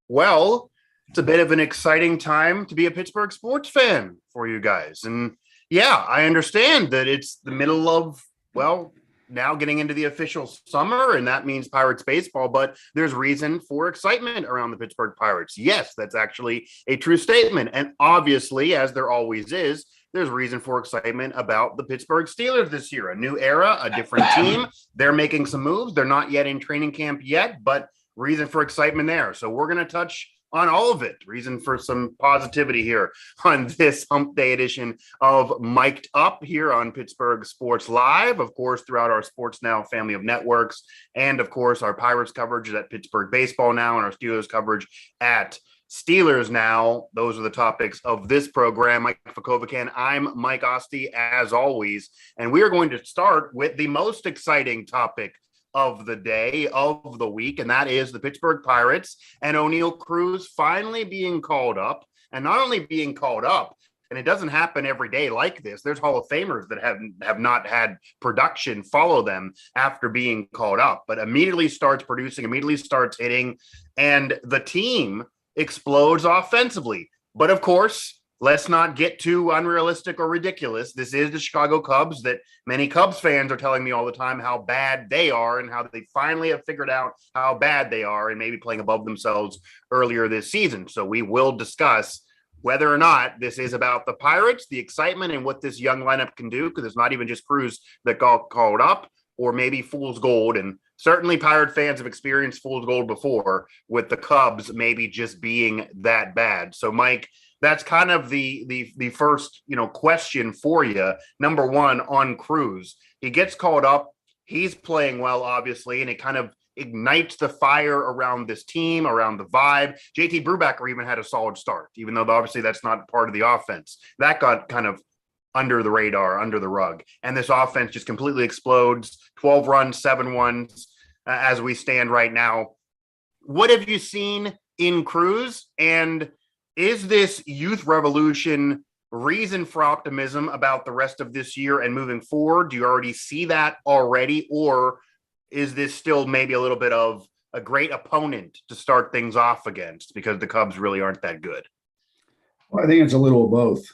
Well, it's a bit of an exciting time to be a Pittsburgh sports fan for you guys. And yeah, I understand that it's the middle of, well, now getting into the official summer, and that means Pirates baseball, but there's reason for excitement around the Pittsburgh Pirates. Yes, that's actually a true statement. And obviously, as there always is, there's reason for excitement about the Pittsburgh Steelers this year. A new era, a different team. They're making some moves. They're not yet in training camp yet, but reason for excitement there. So we're going to touch on all of it. Reason for some positivity here on this Hump Day edition of Mic'd Up here on Pittsburgh Sports Live. Of course, throughout our Sports Now family of networks, and of course, our Pirates coverage is at Pittsburgh Baseball Now, and our Steelers coverage at Steelers Now. Those are the topics of this program. Mike Vukovcan. I'm Mike Asti, as always, and we are going to start with the most exciting topic of the day, of the week, and that is the Pittsburgh Pirates and Oneil Cruz finally being called up. And not only being called up, and it doesn't happen every day like this. There's Hall of Famers that have not had production follow them after being called up, but immediately starts producing, immediately starts hitting, and the team explodes offensively. But of course, let's not get too unrealistic or ridiculous. This is the Chicago Cubs that many Cubs fans are telling me all the time how bad they are and how they finally have figured out how bad they are and maybe playing above themselves earlier this season. So we will discuss whether or not this is about the Pirates, the excitement, and what this young lineup can do, because it's not even just Cruz that got called up, or maybe fool's gold. And certainly Pirate fans have experienced fool's gold before with the Cubs maybe just being that bad. So, Mike, that's kind of the first, question for you. Number one, on Cruz, he gets called up. He's playing well, obviously, and it kind of ignites the fire around this team, around the vibe. JT Brubaker even had a solid start, even though obviously that's not part of the offense. That got kind of under the radar, under the rug. And this offense just completely explodes. 12 runs, 7-1 as we stand right now. What have you seen in Cruz? And is this youth revolution reason for optimism about the rest of this year and moving forward? Do you already see that already? Or is this still maybe a little bit of a great opponent to start things off against because the Cubs really aren't that good? Well, I think it's a little of both.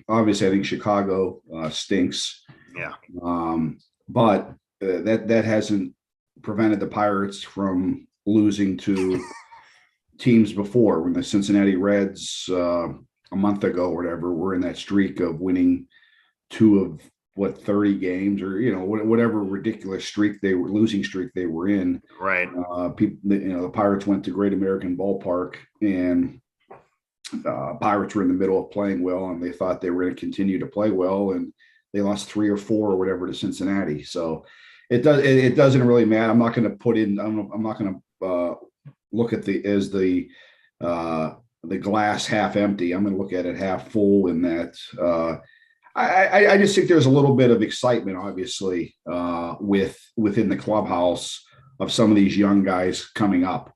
Obviously, I think Chicago stinks. Yeah. But that hasn't prevented the Pirates from losing to teams before. When the Cincinnati Reds a month ago or whatever were in that streak of winning 2 of 30 games, or whatever ridiculous losing streak they were in. Right. The Pirates went to Great American Ballpark, and Pirates were in the middle of playing well, and they thought they were going to continue to play well, and they lost 3 or 4 or whatever to Cincinnati. So it doesn't really matter. I'm not going to look at the glass half empty. I'm going to look at it half full, in that I just think there's a little bit of excitement, obviously, within the clubhouse of some of these young guys coming up.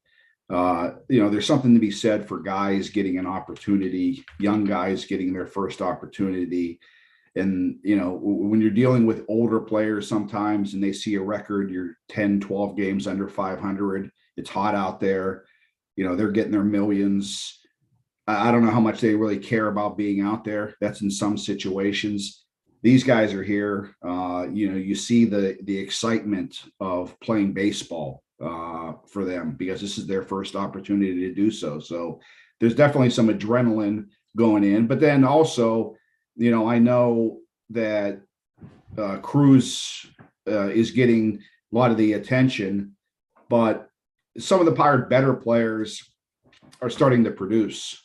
There's something to be said for guys getting an opportunity, young guys getting their first opportunity. And, when you're dealing with older players sometimes and they see a record, you're 10, 12 games under 500, it's hot out there, they're getting their millions. I don't know how much they really care about being out there. That's in some situations. These guys are here. You see the excitement of playing baseball for them, because this is their first opportunity to do so. So there's definitely some adrenaline going in. But then also, I know that Cruz is getting a lot of the attention, but some of the Pirate better players are starting to produce.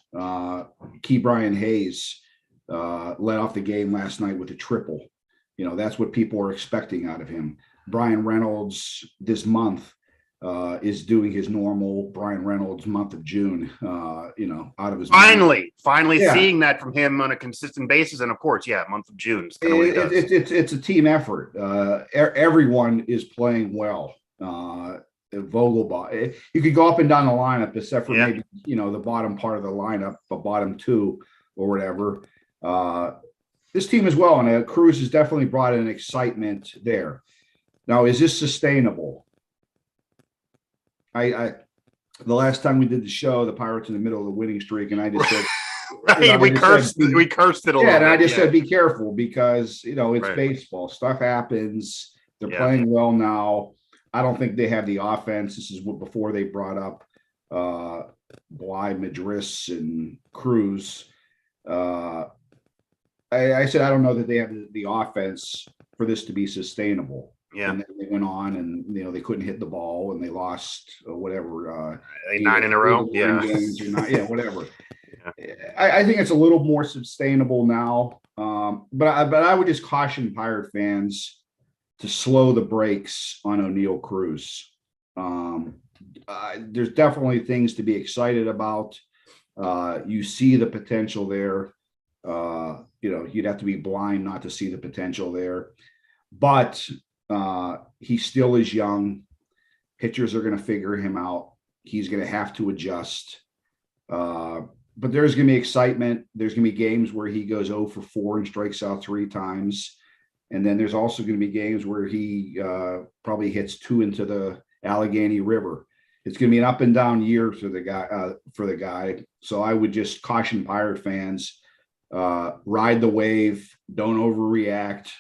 Key Brian Hayes led off the game last night with a triple. That's what people are expecting out of him. Brian Reynolds this month is doing his normal Brian Reynolds month of June, out of his finally seeing that from him on a consistent basis. And of course, month of June. It's a team effort. Everyone is playing well. Vogelbach, you could go up and down the lineup, except for maybe the bottom part of the lineup, the bottom 2 or whatever. This team as well, and Cruz has definitely brought an excitement there. Now, is this sustainable? I the last time we did the show, the Pirates in the middle of the winning streak, and I just said, right, we cursed it a little bit. And I just said, be careful because it's right. baseball. Stuff happens. They're Yeah. playing well now. I don't think they have the offense. This is before they brought up Bly, Madris, and Cruz. I said I don't know that they have the offense for this to be sustainable. Yeah. And then they went on, and they couldn't hit the ball, and they lost whatever 9 in a row. Yeah. Games or not, whatever. Yeah. I think it's a little more sustainable now. But I would just caution Pirate fans to slow the brakes on Oneil Cruz. There's definitely things to be excited about. You see the potential there. You'd have to be blind not to see the potential there. But he still is young. Pitchers are going to figure him out. He's going to have to adjust. But there's going to be excitement. There's going to be games where he goes 0 for 4 and strikes out 3 times. And then there's also going to be games where he probably hits 2 into the Allegheny River. It's going to be an up and down year for the guy. So I would just caution Pirate fans, ride the wave, don't overreact,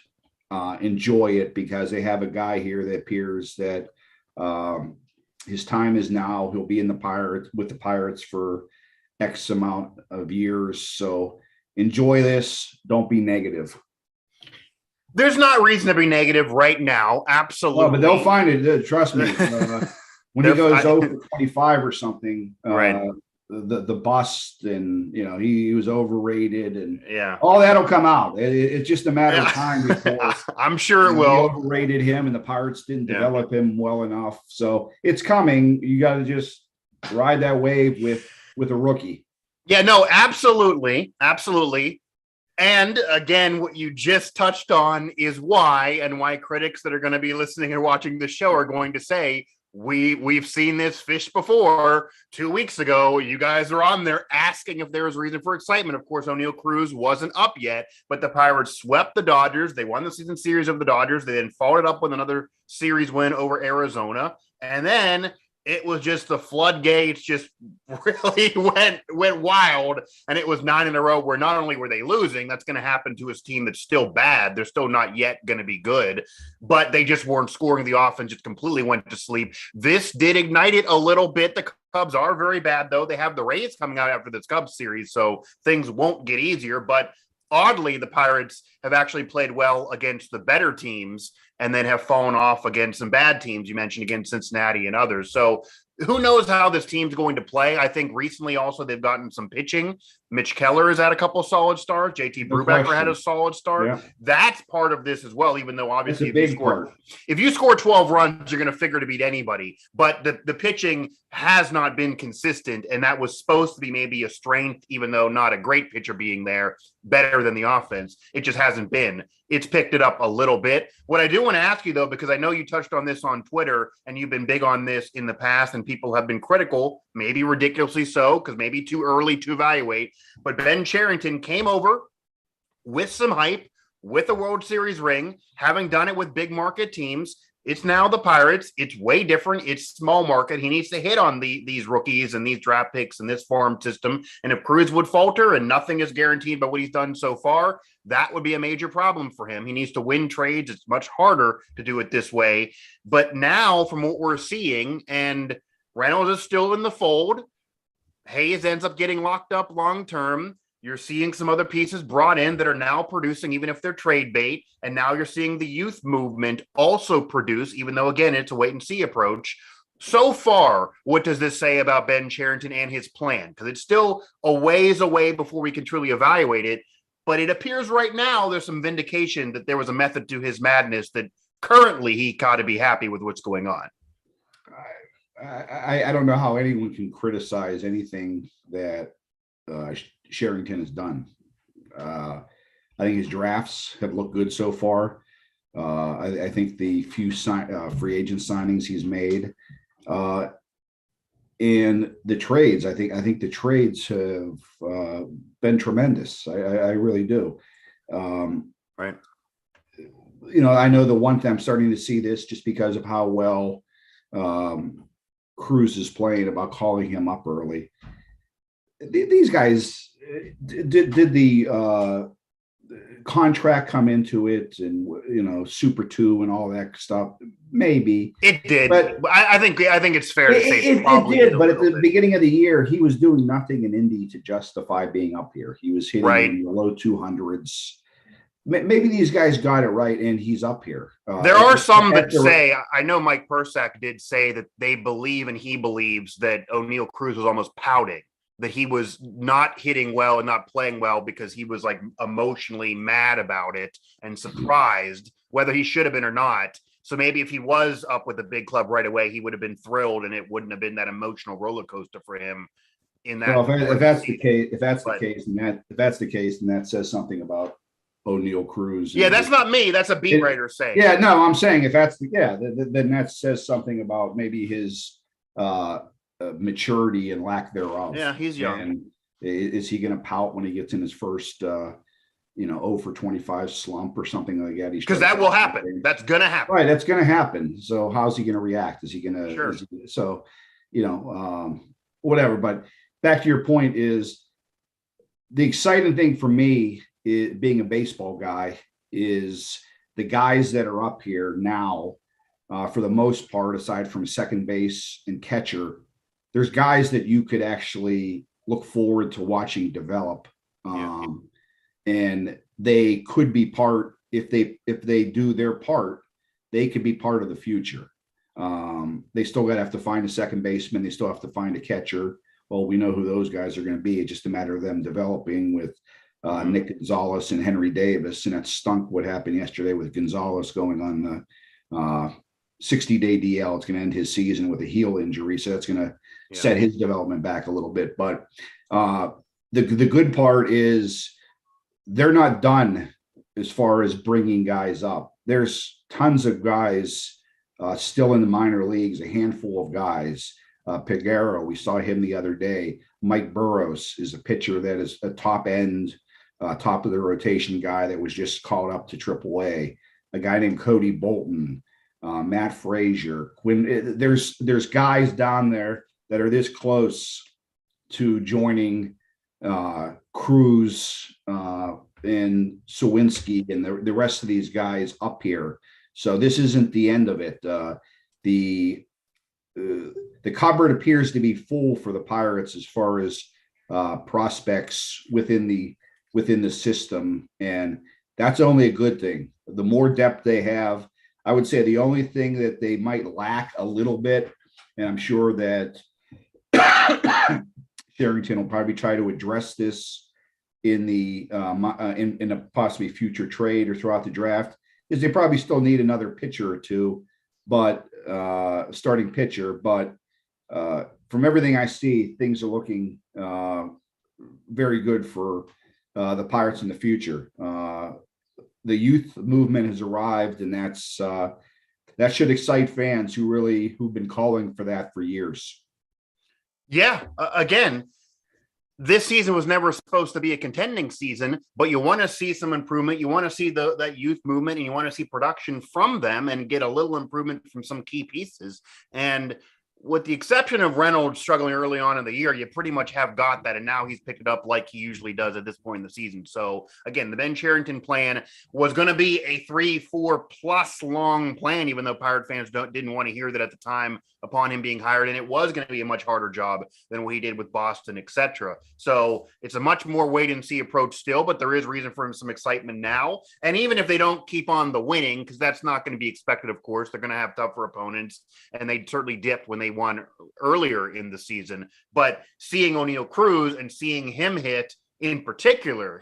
enjoy it, because they have a guy here that appears that his time is now. He'll be with the Pirates for X amount of years. So enjoy this. Don't be negative. There's not reason to be negative right now. Absolutely. Well, but they'll find it. Trust me. When he goes 0 for 25 or something, right. The bust, and he was overrated, and all that'll come out. It's just a matter of time before I'm sure it will. Overrated him, and the Pirates didn't develop him well enough. So it's coming. You got to just ride that wave with a rookie. Yeah, no, absolutely. And again, what you just touched on is why critics that are going to be listening and watching the show are going to say, we've seen this fish before. 2 weeks ago, you guys are on there asking if there was reason for excitement. Of course, Oneil Cruz wasn't up yet, but the Pirates swept the Dodgers. They won the season series of the Dodgers. They then followed it up with another series win over Arizona. And then it was just the floodgates just really went wild, and it was 9 in a row where not only were they losing, that's going to happen to his team that's still bad. They're still not yet going to be good, but they just weren't scoring. The offense just completely went to sleep. This did ignite it a little bit. The Cubs are very bad, though. They have the Rays coming out after this Cubs series, so things won't get easier, but oddly, the Pirates have actually played well against the better teams and then have fallen off against some bad teams. You mentioned against Cincinnati and others. So who knows how this team's going to play? I think recently also they've gotten some pitching. Mitch Keller has had a couple of solid starts. JT Brubaker had a solid start. Yeah. That's part of this as well, even though obviously if you score 12 runs, you're going to figure to beat anybody. But the pitching has not been consistent, and that was supposed to be maybe a strength, even though not a great pitcher being there, better than the offense. It just hasn't been. It's picked it up a little bit. What I do want to ask you, though, because I know you touched on this on Twitter, and you've been big on this in the past, and people have been critical, maybe ridiculously so, because maybe too early to evaluate. But Ben Cherington came over with some hype, with a World Series ring, having done it with big market teams. It's now the Pirates. It's way different. It's small market. He needs to hit on these rookies and these draft picks and this farm system. And if Cruz would falter and nothing is guaranteed by what he's done so far, that would be a major problem for him. He needs to win trades. It's much harder to do it this way. But now, from what we're seeing, and Reynolds is still in the fold, Hayes ends up getting locked up long-term. You're seeing some other pieces brought in that are now producing, even if they're trade bait. And now you're seeing the youth movement also produce, even though, again, it's a wait-and-see approach. So far, what does this say about Ben Cherington and his plan? Because it's still a ways away before we can truly evaluate it. But it appears right now there's some vindication that there was a method to his madness, that currently he got to be happy with what's going on. I don't know how anyone can criticize anything that Cherington has done. I think his drafts have looked good so far. I think the few free agent signings he's made, and the trades, I think the trades have been tremendous. I really do. Right. I know the one thing I'm starting to see this just because of how well Cruz is playing about calling him up early. These guys did the contract come into it, and Super 2 and all that stuff? Maybe it did, but I think it's fair to say it did. But at the beginning of the year, he was doing nothing in Indy to justify being up here. He was hitting in the low 200s. Maybe these guys got it right, and he's up here. There are some that say, I know Mike Persak did say that they believe, and he believes, that Oneil Cruz was almost pouting, that he was not hitting well and not playing well because he was like emotionally mad about it and surprised, whether he should have been or not. So maybe if he was up with a big club right away, he would have been thrilled, and it wouldn't have been that emotional roller coaster for him in that. Well, if that's the case, then that says something about Oneil Cruz. Yeah, that's not me. That's a beat writer saying. Yeah, no, I'm saying if that's then that says something about maybe his maturity and lack thereof. Yeah, he's young. And is he going to pout when he gets in his first 0 for 25 slump or something like that? Because that will happen. That's going to happen. Right, that's going to happen. So how's he going to react? Is he going to? Sure. Whatever. But back to your point is the exciting thing for me, being a baseball guy, is the guys that are up here now, for the most part, aside from second base and catcher, there's guys that you could actually look forward to watching develop. And they could be part, if they do their part, they could be part of the future. They still got to have to find a second baseman. They still have to find a catcher. Well, we know who those guys are going to be. It's just a matter of them developing with Nick Gonzalez and Henry Davis. And that stunk what happened yesterday with Gonzalez going on the 60-day DL. It's going to end his season with a heel injury. So that's going to set his development back a little bit. But the good part is they're not done as far as bringing guys up. There's tons of guys still in the minor leagues, a handful of guys. Peguero, we saw him the other day. Mike Burrows is a pitcher that is a top end, top of the rotation guy that was just called up to AAA. A guy named Cody Bolton, Matt Frazier. There's guys down there that are this close to joining Cruz and Sawinski and the rest of these guys up here. So this isn't the end of it. The cupboard appears to be full for the Pirates as far as prospects within the system, and that's only a good thing. The more depth they have, I would say the only thing that they might lack a little bit, and I'm sure that Sherrington will probably try to address this in a possibly future trade or throughout the draft, is they probably still need another pitcher or two, but starting pitcher. But from everything I see, things are looking very good for the Pirates in the future. The youth movement has arrived, and that should excite fans who've been calling for that for years. Yeah, again, this season was never supposed to be a contending season, but you want to see some improvement. You want to see that youth movement, and you want to see production from them and get a little improvement from some key pieces. And with the exception of Reynolds struggling early on in the year, you pretty much have got that. And now he's picked it up like he usually does at this point in the season. So again, the Ben Cherington plan was going to be a 3-4+ long plan, even though Pirate fans didn't want to hear that at the time upon him being hired. And it was going to be a much harder job than what he did with Boston, etc. So it's a much more wait and see approach still, but there is reason for some excitement now. And even if they don't keep on the winning, because that's not going to be expected, of course, they're going to have tougher opponents, and they certainly dipped when they won earlier in the season. But seeing Oneil Cruz and seeing him hit, in particular,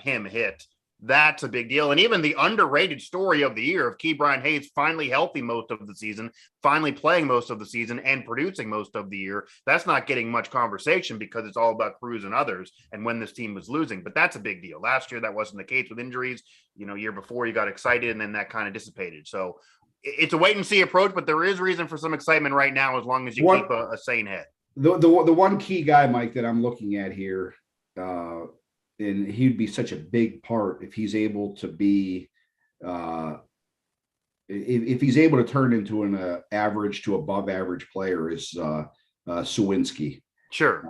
that's a big deal. And even the underrated story of the year of Ke'Bryan Hayes finally healthy most of the season, finally playing most of the season and producing most of the year. That's not getting much conversation because it's all about Cruz and others and when this team was losing. But that's a big deal. Last year, that wasn't the case with injuries. Year before you got excited and then that kind of dissipated. So it's a wait and see approach, but there is reason for some excitement right now as long as you keep a sane head. The one key guy, Mike, that I'm looking at here, and he'd be such a big part if he's able to be, if he's able to turn into an average to above average player, is Sawinski. Sure.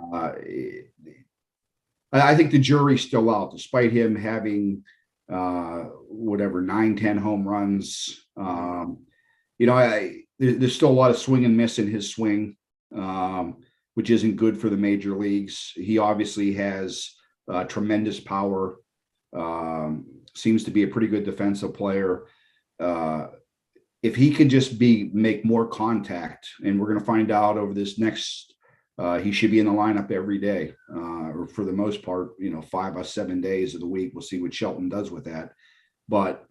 I think the jury's still out, despite him having whatever 9-10 home runs. There's still a lot of swing and miss in his swing, which isn't good for the major leagues. He obviously has tremendous power. Seems to be a pretty good defensive player. If he could just make more contact, and we're going to find out over this next. He should be in the lineup every day, or for the most part, 5 or 7 days of the week. We'll see what Shelton does with that. But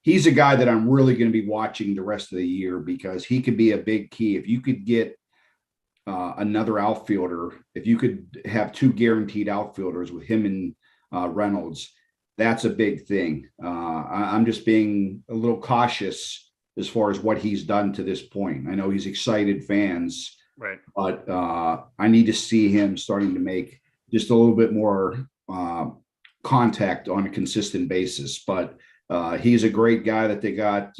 he's a guy that I'm really going to be watching the rest of the year, because he could be a big key. If you could get another outfielder, if you could have 2 guaranteed outfielders with him and Reynolds, that's a big thing. I'm just being a little cautious as far as what he's done to this point. I know he's excited fans. Right. But I need to see him starting to make just a little bit more contact on a consistent basis. But he's a great guy that they got,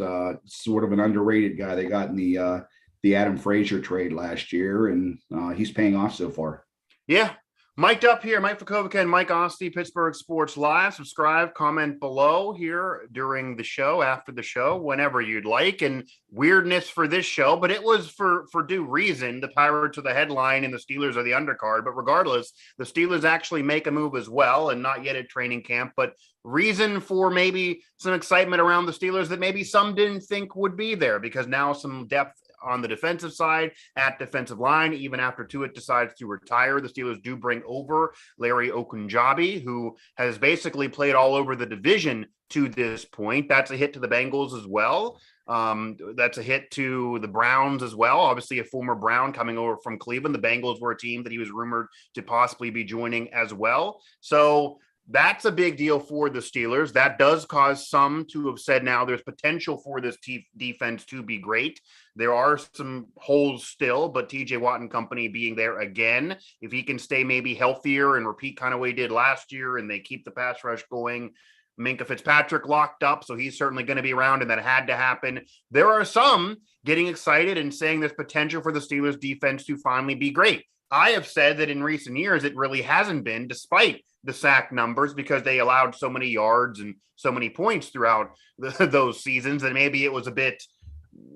sort of an underrated guy they got in the Adam Frazier trade last year, and he's paying off so far. Yeah. Mic'd up here, Mike Vukovcan, Mike Asti, Pittsburgh Sports Live. Subscribe, comment below here during the show, after the show, whenever you'd like. And weirdness for this show, but it was for due reason. The Pirates are the headline and the Steelers are the undercard. But regardless, the Steelers actually make a move as well, and not yet at training camp. But reason for maybe some excitement around the Steelers that maybe some didn't think would be there, because now some depth on the defensive side at defensive line. Even after Tuitt decides to retire, the Steelers do bring over Larry Ogunjobi, who has basically played all over the division to this point. That's a hit to the Bengals as well. That's a hit to the Browns as well. Obviously a former Brown coming over from Cleveland. The Bengals were a team that he was rumored to possibly be joining as well. So that's a big deal for the Steelers. That does cause some to have said now there's potential for this defense to be great. There are some holes still, but TJ Watt and company being there again, if he can stay maybe healthier and repeat kind of what he did last year, and they keep the pass rush going. Minkah Fitzpatrick locked up, so he's certainly going to be around, and that had to happen. There are some getting excited and saying there's potential for the Steelers defense to finally be great. I have said that in recent years, it really hasn't been, despite the sack numbers, because they allowed so many yards and so many points throughout those seasons. And maybe it was a bit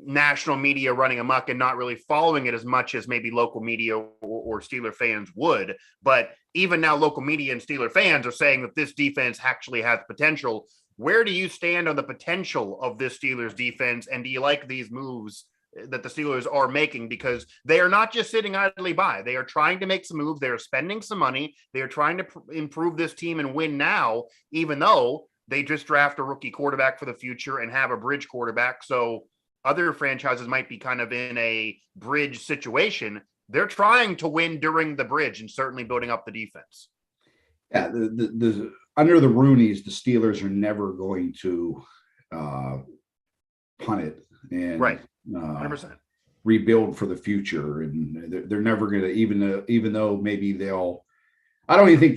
national media running amok and not really following it as much as maybe local media or Steeler fans would. But even now, local media and Steeler fans are saying that this defense actually has potential. Where do you stand on the potential of this Steelers defense? And do you like these moves that the Steelers are making? Because they are not just sitting idly by. They are trying to make some moves. They are spending some money. They are trying to improve this team and win now, even though they just draft a rookie quarterback for the future and have a bridge quarterback. So other franchises might be kind of in a bridge situation. They're trying to win during the bridge and certainly building up the defense. Yeah, the under the Rooneys, the Steelers are never going to punt it and right. 100%. Rebuild for the future, and they're never going to, even though maybe they'll. I don't even think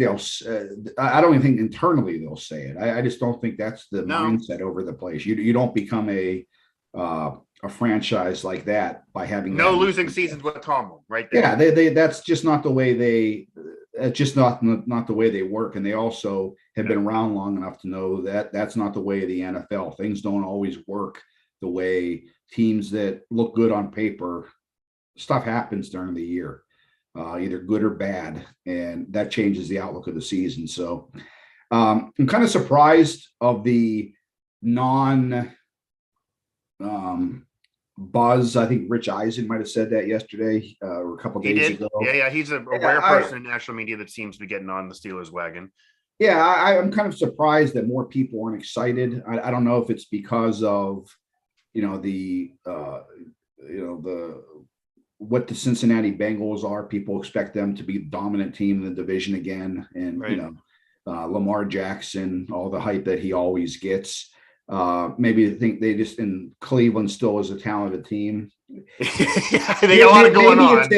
internally they'll say it. I just don't think that's the mindset over the place. You don't become a franchise like that by having losing seasons with Tomlin, right there. Yeah, they that's just not the way they. It's just not the way they work, and they also have been around long enough to know that that's not the way of the NFL. Things don't always work the way teams that look good on paper. Stuff happens during the year, either good or bad, and that changes the outlook of the season. So I'm kind of surprised of the buzz. I think Rich Eisen might have said that yesterday or a couple days ago. Yeah. He's a rare person in national media that seems to be getting on the Steelers wagon. Yeah, I'm kind of surprised that more people aren't excited. I don't know if it's because of what the Cincinnati Bengals are. People expect them to be the dominant team in the division again, and right. Lamar Jackson, all the hype that he always gets. Maybe they think they just in Cleveland still is a talented team. They got a lot going on.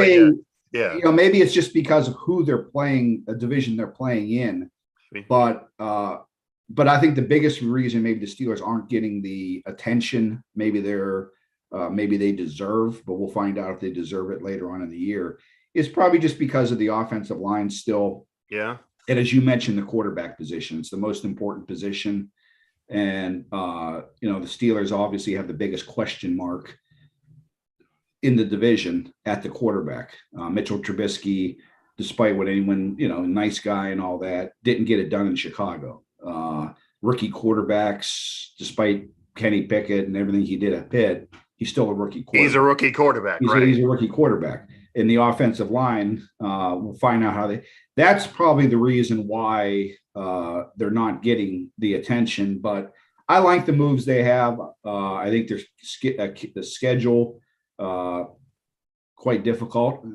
Maybe it's just because of who they're playing, a division they're playing in. But I think the biggest reason maybe the Steelers aren't getting the attention, maybe they're maybe they deserve, but we'll find out if they deserve it later on in the year, is probably just because of the offensive line still. Yeah. And as you mentioned, the quarterback position, it's the most important position. And, the Steelers obviously have the biggest question mark in the division at the quarterback. Mitchell Trubisky, despite what anyone, nice guy and all that, didn't get it done in Chicago. Rookie quarterbacks, despite Kenny Pickett and everything he did at Pitt, he's still a rookie quarterback. He's a rookie quarterback, right? He's a rookie quarterback. In the offensive line, we'll find out how that's probably the reason why they're not getting the attention. But I like the moves they have. I think the schedule quite difficult,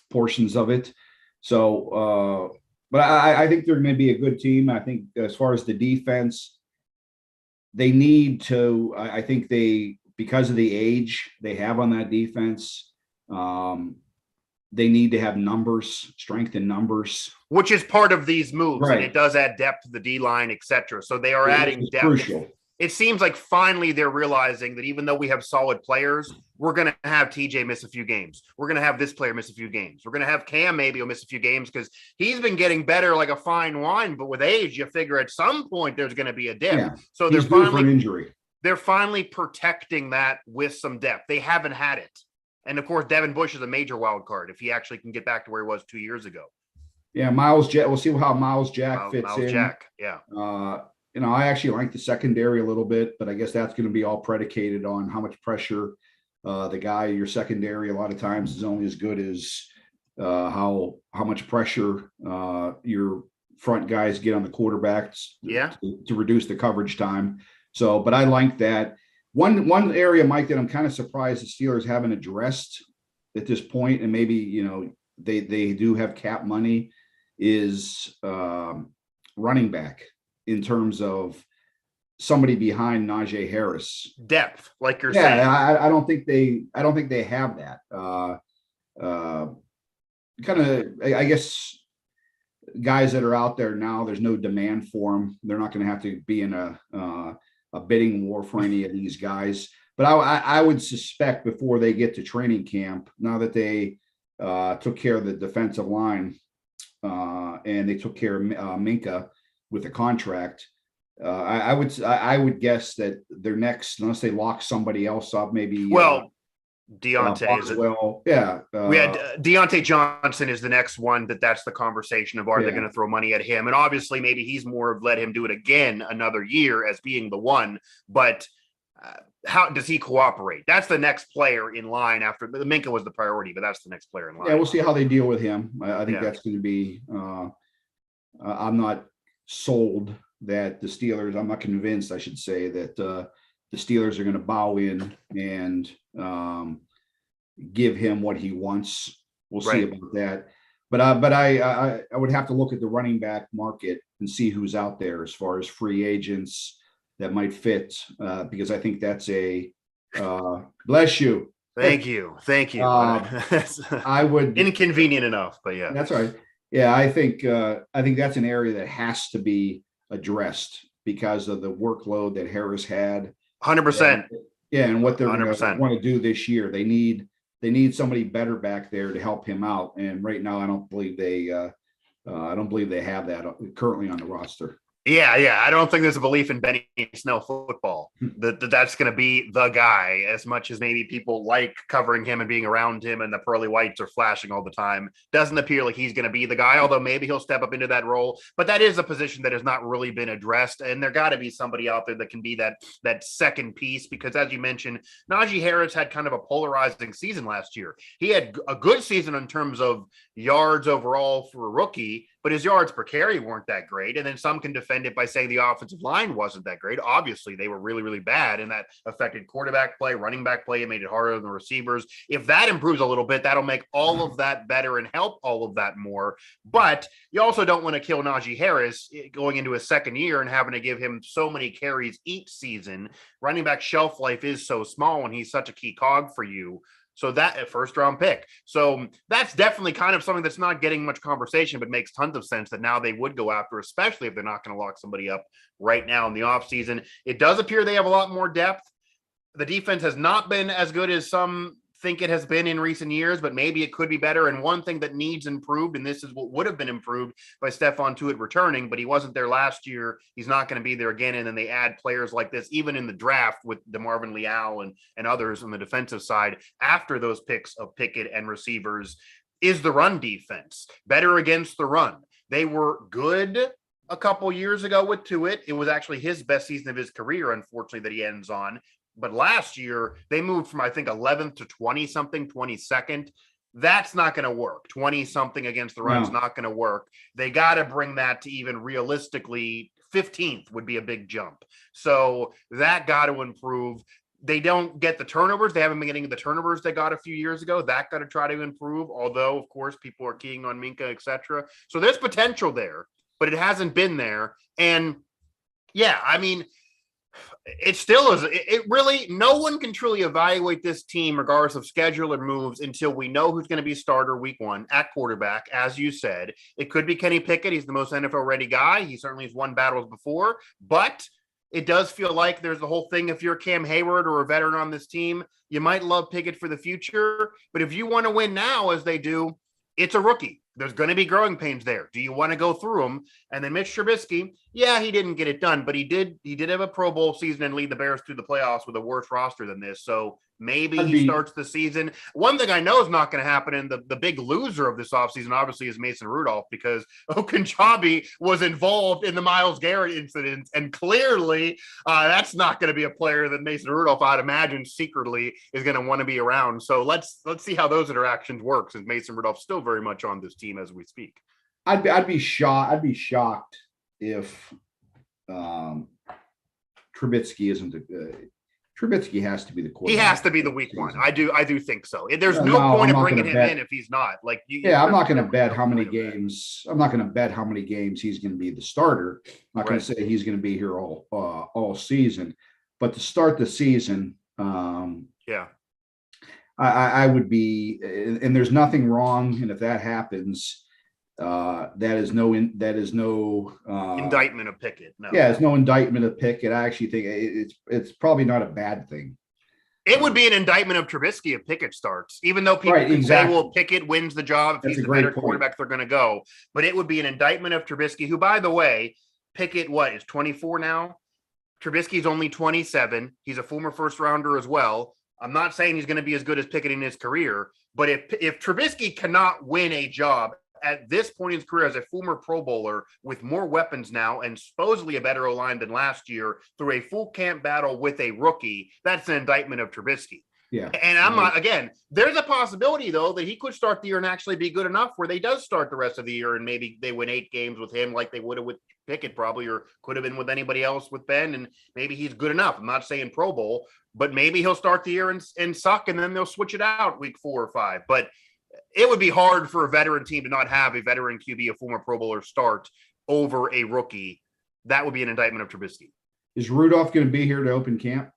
portions of it. So, but I think they're going to be a good team. I think as far as the defense, they need to. I think because of the age they have on that defense, they need to have strength in numbers, which is part of these moves, right. And it does add depth to the D line, etc. So they are adding depth. Crucial. It seems like finally they're realizing that even though we have solid players, we're going to have TJ miss a few games. We're going to have this player miss a few games. We're going to have Cam maybe will miss a few games because he's been getting better like a fine wine. But with age, you figure at some point there's going to be a dip. Yeah. So they're finally for an injury. They're finally protecting that with some depth. They haven't had it. And of course, Devin Bush is a major wild card if he actually can get back to where he was 2 years ago. Yeah, Miles Jack. We'll see how Miles Jack fits in. Jack, yeah. I actually like the secondary a little bit, but I guess that's going to be all predicated on how much pressure your secondary a lot of times is only as good as how much pressure your front guys get on the quarterbacks to reduce the coverage time. So, but I like that. One area, Mike, that I'm kind of surprised the Steelers haven't addressed at this point, and maybe, they do have cap money, is running back. In terms of somebody behind Najee Harris, depth, like you're saying. I don't think they have that. Kind of, I guess, guys that are out there now. There's no demand for them. They're not going to have to be in a bidding war for any of these guys. But I would suspect before they get to training camp, now that they took care of the defensive line and they took care of Minka with a contract, I would guess that their next, unless they lock somebody else up, maybe. Deontay is we had Deontay Johnson is the next one that's the conversation of are they going to throw money at him? And obviously maybe he's more of let him do it again another year as being the one, but how does he cooperate? That's the next player in line after Minka was the priority, but that's the next player in line. Yeah, we'll see how they deal with him. I think that's going to be. I'm not sold that the Steelers. I'm not convinced, I should say, that the Steelers are going to bow in and give him what he wants. We'll see about that. But I would have to look at the running back market and see who's out there as far as free agents that might fit, because I think that's a bless you. Thank you. I would inconvenient enough, but yeah, that's right. Yeah, I think that's an area that has to be addressed because of the workload that Harris had. 100%. Yeah, and what they're going to want to do this year, they need somebody better back there to help him out. And right now, I don't believe they have that currently on the roster. Yeah. I don't think there's a belief in Benny Snell football that's going to be the guy as much as maybe people like covering him and being around him and the pearly whites are flashing all the time. Doesn't appear like he's going to be the guy, although maybe he'll step up into that role. But that is a position that has not really been addressed. And there got to be somebody out there that can be that second piece, because as you mentioned, Najee Harris had kind of a polarizing season last year. He had a good season in terms of yards overall for a rookie, but his yards per carry weren't that great. And then some can defend it by saying the offensive line wasn't that great. Obviously, they were really, really bad, and that affected quarterback play, running back play. It made it harder on the receivers. If that improves a little bit, that'll make all of that better and help all of that more. But you also don't want to kill Najee Harris going into his second year and having to give him so many carries each season. Running back shelf life is so small, and he's such a key cog for you. So that a first round pick. So that's definitely kind of something that's not getting much conversation, but makes tons of sense that now they would go after, especially if they're not going to lock somebody up right now in the offseason. It does appear they have a lot more depth. The defense has not been as good as some think it has been in recent years, but maybe it could be better. And one thing that needs improved, and this is what would have been improved by Stephon Tuitt returning, but he wasn't there last year. He's not going to be there again. And then they add players like this, even in the draft with DeMarvin Leal and others on the defensive side after those picks of Pickett and receivers, is the run defense better against the run. They were good a couple years ago with Tuitt. It was actually his best season of his career, unfortunately, that he ends on. But last year, they moved from, I think, 11th to 20-something, 22nd. That's not going to work. 20-something against the run is not going to work. They got to bring that to even realistically 15th would be a big jump. So that got to improve. They don't get the turnovers. They haven't been getting the turnovers they got a few years ago. That got to try to improve, although, of course, people are keying on Minka, etc. So there's potential there, but it hasn't been there. And, yeah, I mean – it still is. It really, no one can truly evaluate this team regardless of schedule or moves until we know who's going to be starter week 1 at quarterback. As you said, it could be Kenny Pickett. He's the most NFL ready guy. He certainly has won battles before, but it does feel like there's the whole thing. If you're Cam Hayward or a veteran on this team, you might love Pickett for the future, but if you want to win now, as they do, it's a rookie. There's going to be growing pains there. Do you want to go through them? And then Mitch Trubisky, yeah, he didn't get it done, but he did have a Pro Bowl season and lead the Bears through the playoffs with a worse roster than this. So maybe he starts the season. One thing I know is not going to happen, and the big loser of this offseason obviously is Mason Rudolph, because Ogunjobi was involved in the Myles Garrett incident, and clearly that's not going to be a player that Mason Rudolph, I'd imagine, secretly is going to want to be around. So let's see how those interactions work, since Mason Rudolph's still very much on this team as we speak. I'd be shocked if Trubisky isn't Trubisky has to be the quarterback. He has to be the week 1. I do think so. There's no point of bringing him in if he's not. Like, I'm not going to bet how many games. I'm not going to bet how many games he's going to be the starter. I'm not going to say he's going to be here all season, but to start the season, I would be, and there's nothing wrong. And if that happens, that is no indictment of Pickett. No. Yeah, it's no indictment of Pickett. I actually think it's probably not a bad thing. It would be an indictment of Trubisky if Pickett starts, even though people can say, well, Pickett wins the job. If he's the better quarterback, they're going to go. But it would be an indictment of Trubisky, who, by the way, Pickett, is 24 now? Trubisky's only 27. He's a former first rounder as well. I'm not saying he's going to be as good as Pickett in his career, but if Trubisky cannot win a job at this point in his career as a former Pro Bowler with more weapons now and supposedly a better O-line than last year through a full camp battle with a rookie, that's an indictment of Trubisky. Yeah. And I'm not, again, there's a possibility, though, that he could start the year and actually be good enough where they does start the rest of the year and maybe they win 8 games with him like they would have with Pickett probably, or could have been with anybody else with Ben, and maybe he's good enough. I'm not saying Pro Bowl, but maybe he'll start the year and suck, and then they'll switch it out week 4 or 5. But it would be hard for a veteran team to not have a veteran QB, a former Pro Bowler, start over a rookie. That would be an indictment of Trubisky. Is Rudolph going to be here to open camp?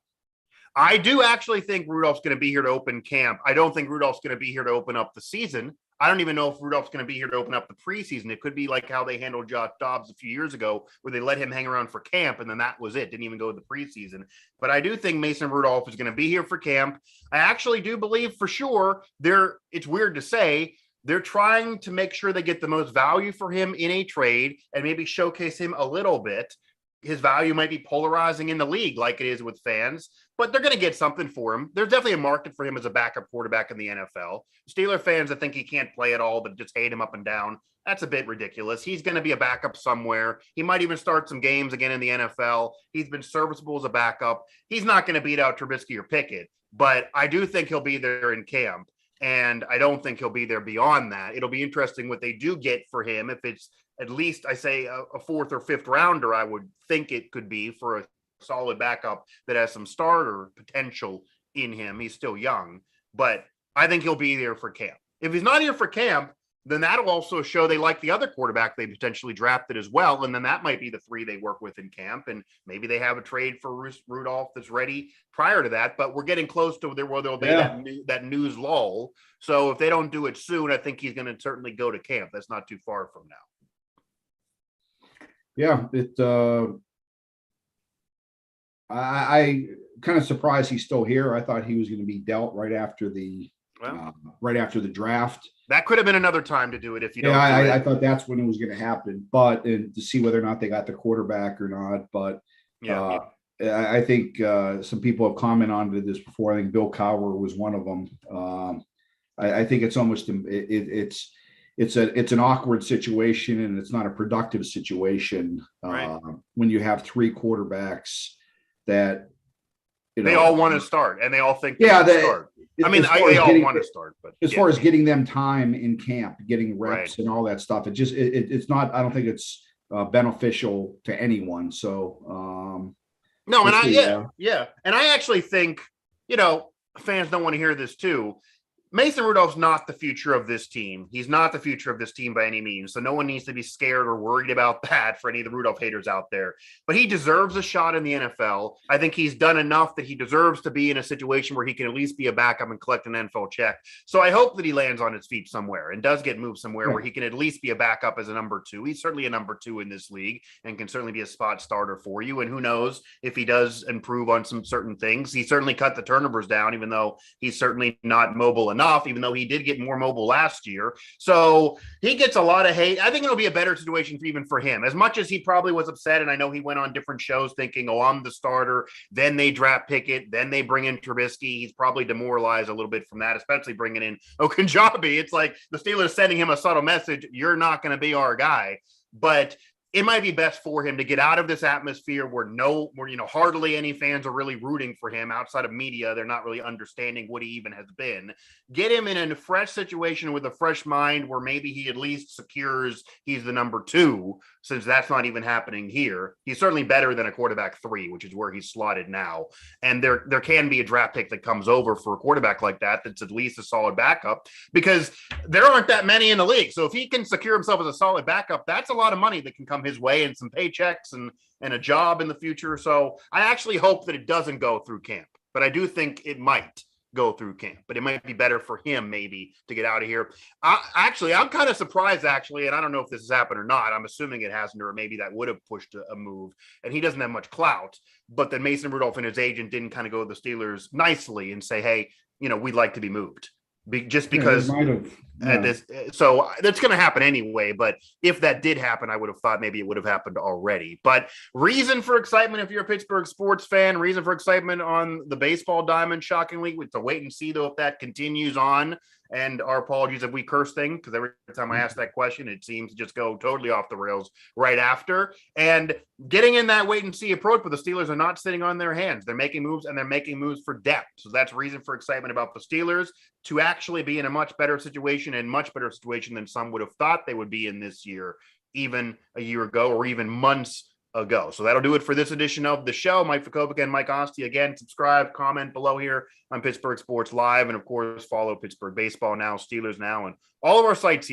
I do actually think Rudolph's going to be here to open camp. I don't think Rudolph's going to be here to open up the season. I don't even know if Rudolph's going to be here to open up the preseason. It could be like how they handled Josh Dobbs a few years ago, where they let him hang around for camp, and then that was it. Didn't even go to the preseason. But I do think Mason Rudolph is going to be here for camp. I actually do believe for sure it's weird to say, they're trying to make sure they get the most value for him in a trade and maybe showcase him a little bit. His value might be polarizing in the league like it is with fans, but they're going to get something for him. There's definitely a market for him as a backup quarterback in the NFL. Steeler fans that think he can't play at all, but just hate him up and down, that's a bit ridiculous. He's going to be a backup somewhere. He might even start some games again in the NFL. He's been serviceable as a backup. He's not going to beat out Trubisky or Pickett, but I do think he'll be there in camp. And I don't think he'll be there beyond that. It'll be interesting what they do get for him. If it's at least, I say, a 4th or 5th rounder, I would think it could be for a solid backup that has some starter potential in him. He's still young, but I think he'll be there for camp. If he's not here for camp, then that'll also show they like the other quarterback they potentially drafted as well. And then that might be the 3 they work with in camp. And maybe they have a trade for Rudolph that's ready prior to that. But we're getting close to where there'll be that news lull. So if they don't do it soon, I think he's going to certainly go to camp. That's not too far from now. Yeah, kind of surprised he's still here. I thought he was going to be dealt right after the draft. That could have been another time to do it if you don't. Yeah, I thought that's when it was going to happen, but to see whether or not they got the quarterback or not. But I think some people have commented on this before. I think Bill Cowher was one of them. I think it's almost it's an awkward situation, and it's not a productive situation when you have three quarterbacks that they all want to start, and they all think they start. I mean, they all want to start, but as far as getting them time in camp, getting reps and all that stuff, it's not. I don't think it's beneficial to anyone. So no, and and I actually think fans don't want to hear this too. Mason Rudolph's not the future of this team. He's not the future of this team by any means. So no one needs to be scared or worried about that for any of the Rudolph haters out there. But he deserves a shot in the NFL. I think he's done enough that he deserves to be in a situation where he can at least be a backup and collect an NFL check. So I hope that he lands on his feet somewhere and does get moved somewhere where he can at least be a backup as a number two. He's certainly a number two in this league and can certainly be a spot starter for you. And who knows if he does improve on some certain things. He certainly cut the turnovers down, even though he's certainly not mobile enough, even though he did get more mobile last year. So he gets a lot of hate. I think it'll be a better situation even for him. As much as he probably was upset, and I know he went on different shows thinking, I'm the starter, then they draft Pickett, then they bring in Trubisky. He's probably demoralized a little bit from that, especially bringing in Ogunjobi. It's like the Steelers sending him a subtle message, you're not going to be our guy. But it might be best for him to get out of this atmosphere where hardly any fans are really rooting for him outside of media. They're not really understanding what he even has been. Get him in a fresh situation with a fresh mind where maybe he at least secures he's the number two, since that's not even happening here. He's certainly better than a quarterback 3, which is where he's slotted now. And there can be a draft pick that comes over for a quarterback like that that's at least a solid backup, because there aren't that many in the league. So if he can secure himself as a solid backup, that's a lot of money that can come his way and some paychecks and a job in the future. So I actually hope that it doesn't go through camp, but I do think it might go through camp, but it might be better for him maybe to get out of here. I'm kind of surprised actually, and I don't know if this has happened or not. I'm assuming it hasn't, or maybe that would have pushed a move, and he doesn't have much clout, but then Mason Rudolph and his agent didn't kind of go to the Steelers nicely and say, hey, we'd like to be moved. Just because so that's going to happen anyway. But if that did happen, I would have thought maybe it would have happened already. But reason for excitement if you're a Pittsburgh sports fan, reason for excitement on the baseball diamond, shockingly, with to wait and see though if that continues on. And our apologies if we curse thing, because every time I ask that question, it seems to just go totally off the rails right after. And getting in that wait and see approach, but the Steelers are not sitting on their hands. They're making moves, and they're making moves for depth. So that's reason for excitement about the Steelers to actually be in a much better situation than some would have thought they would be in this year, even a year ago or even months ago. So that'll do it for this edition of the show. Mike Vukovcan, Mike Asti. Again, subscribe, comment below here on Pittsburgh Sports Live, and of course follow Pittsburgh Baseball Now, Steelers Now, and all of our sites here